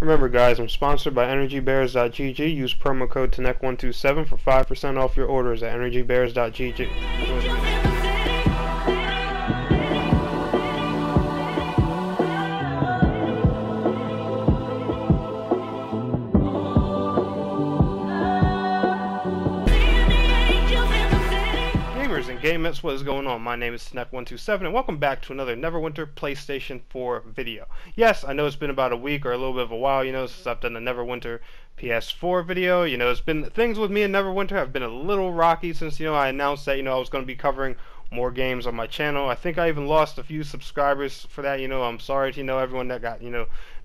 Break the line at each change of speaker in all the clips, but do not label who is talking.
Remember guys, I'm sponsored by EnergyBears.gg. Use promo code TENEC127 for 5% off your orders at EnergyBears.gg. And gamers, what is going on? My name is TENEC127 and welcome back to another Neverwinter PlayStation 4 video. Yes, I know it's been about a week or a little bit of a while, since I've done the Neverwinter PS4 video. It's been, things with me and Neverwinter have been a little rocky since, I announced that, I was going to be covering more games on my channel. I think I even lost a few subscribers for that, I'm sorry to, everyone that got,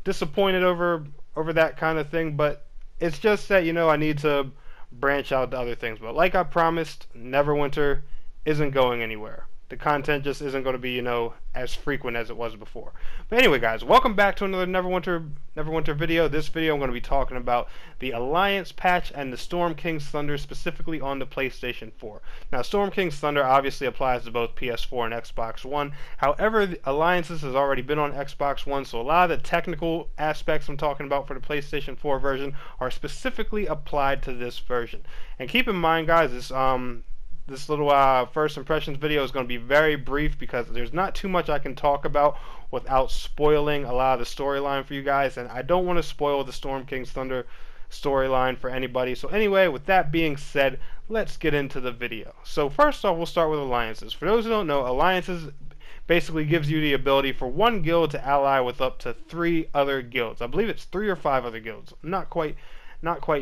disappointed over that kind of thing, but it's just that, I need to branch out to other things. But like I promised, Neverwinter isn't going anywhere. The content just isn't going to be, as frequent as it was before. But anyway, guys, welcome back to another Neverwinter video. This video I'm going to be talking about the Alliance patch and the Storm King's Thunder, specifically on the PlayStation 4. Now, Storm King's Thunder obviously applies to both PS4 and Xbox One. However, the Alliances has already been on Xbox One, so a lot of the technical aspects I'm talking about for the PlayStation 4 version are specifically applied to this version. And keep in mind, guys, this little first impressions video is going to be very brief because there's not too much I can talk about without spoiling a lot of the storyline for you guys, and I don't want to spoil the Storm King's Thunder storyline for anybody. So anyway, with that being said, let's get into the video. So first off, we'll start with Alliances. For those who don't know, Alliances basically gives you the ability for one guild to ally with up to 3 other guilds. I believe it's 3 or 5 other guilds. I'm not quite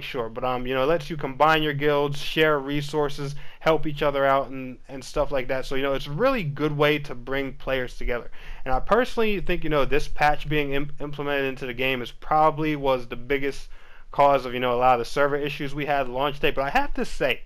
sure, but it lets you combine your guilds, share resources, help each other out, and stuff like that. So it's a really good way to bring players together. And I personally think this patch being implemented into the game was the biggest cause of a lot of the server issues we had launch day. But I have to say,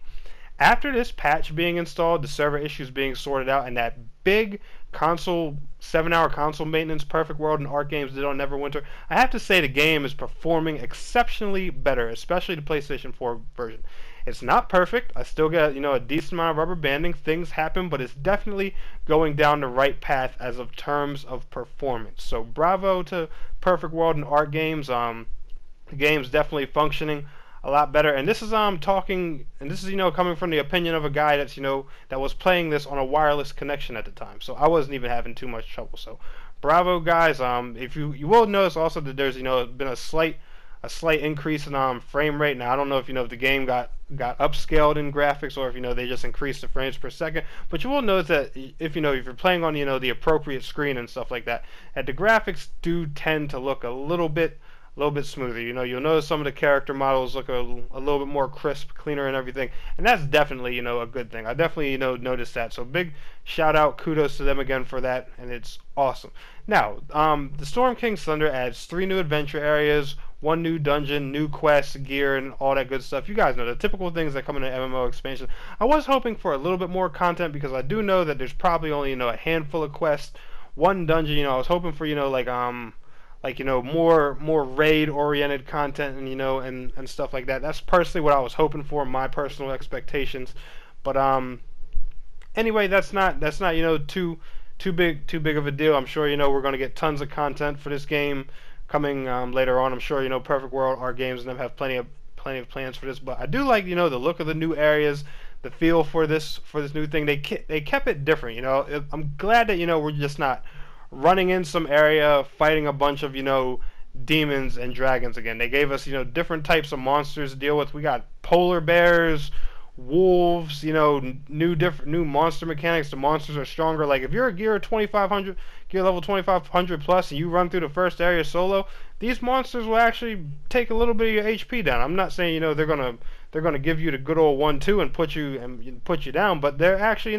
after this patch being installed, the server issues being sorted out, and that big 7-hour console maintenance Perfect World and Art Games did on Neverwinter, I have to say the game is performing exceptionally better, especially the PlayStation 4 version. It's not perfect. I still get a decent amount of rubber banding. Things happen, but it's definitely going down the right path as of terms of performance. So bravo to Perfect World and Art Games. The game's definitely functioning a lot better, and this is coming from the opinion of a guy that's that was playing this on a wireless connection at the time, so I wasn't even having too much trouble. So bravo, guys. If you will notice also that there's been a slight increase in frame rate. Now I don't know if if the game got upscaled in graphics or if they just increased the frames per second, but you will notice that if you're playing on the appropriate screen and stuff like that, the graphics do tend to look a little bit smoother. You'll notice some of the character models look a little bit more crisp, cleaner, and everything, and that's definitely a good thing. I definitely noticed that. So big shout out, kudos to them again for that, and it's awesome. Now, the Storm King's Thunder adds 3 new adventure areas, 1 new dungeon, new quests, gear, and all that good stuff. You guys know the typical things that come in an MMO expansion. I was hoping for a little bit more content because I do know that there's probably only a handful of quests, 1 dungeon. I was hoping for more raid oriented content and stuff like that. That's personally what I was hoping for, my personal expectations. But anyway, that's not too big of a deal. I'm sure we're going to get tons of content for this game coming later on. I'm sure Perfect World, Art Games, and them have plenty of plans for this. But I do like the look of the new areas, the feel for this new thing. They kept it different. I'm glad that we're just not running in some area fighting a bunch of demons and dragons again. They gave us different types of monsters to deal with. We got polar bears, wolves, new monster mechanics. The monsters are stronger. Like if you're a gear level 2500 plus, and you run through the first area solo, these monsters will actually take a little bit of your HP down. I'm not saying they're gonna give you the good old 1-2 and put you down, but they're actually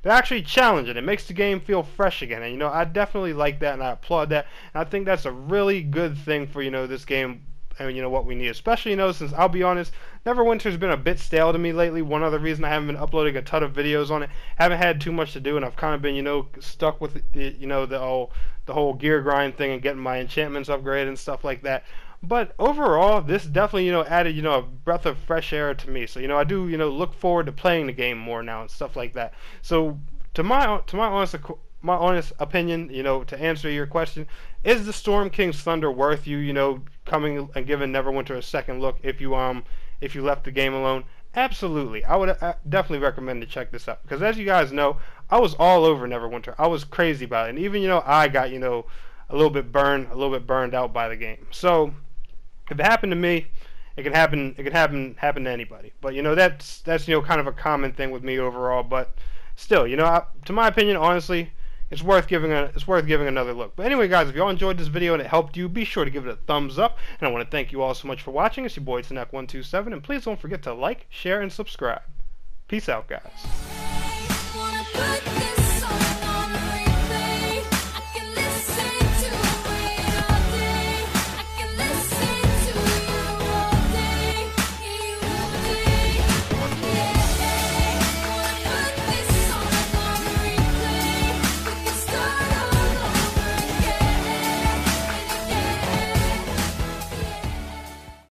they're actually challenging. It makes the game feel fresh again, and I definitely like that, and I applaud that. And I think that's a really good thing for this game. And what we need, especially since I'll be honest, Neverwinter's been a bit stale to me lately. One other reason I haven't been uploading a ton of videos on it, haven't had too much to do, and I've kind of been stuck with the whole gear grind thing and getting my enchantments upgraded and stuff like that. But overall, this definitely added a breath of fresh air to me. So I do look forward to playing the game more now and stuff like that. So to my honest opinion, to answer your question, is the Storm King's Thunder worth you coming and giving Neverwinter a second look if you left the game alone, absolutely. I would definitely recommend to check this out, because as you guys know, I was all over Neverwinter. I was crazy about it, and even I got a little bit burned out by the game. So if it happened to me, it can happen. It can happen to anybody. But that's kind of a common thing with me overall. But still, to my opinion, honestly, it's worth giving another look. But anyway, guys, if y'all enjoyed this video and it helped you, be sure to give it a thumbs up. And I want to thank you all so much for watching. It's your boy Snack127, and please don't forget to like, share, and subscribe. Peace out, guys.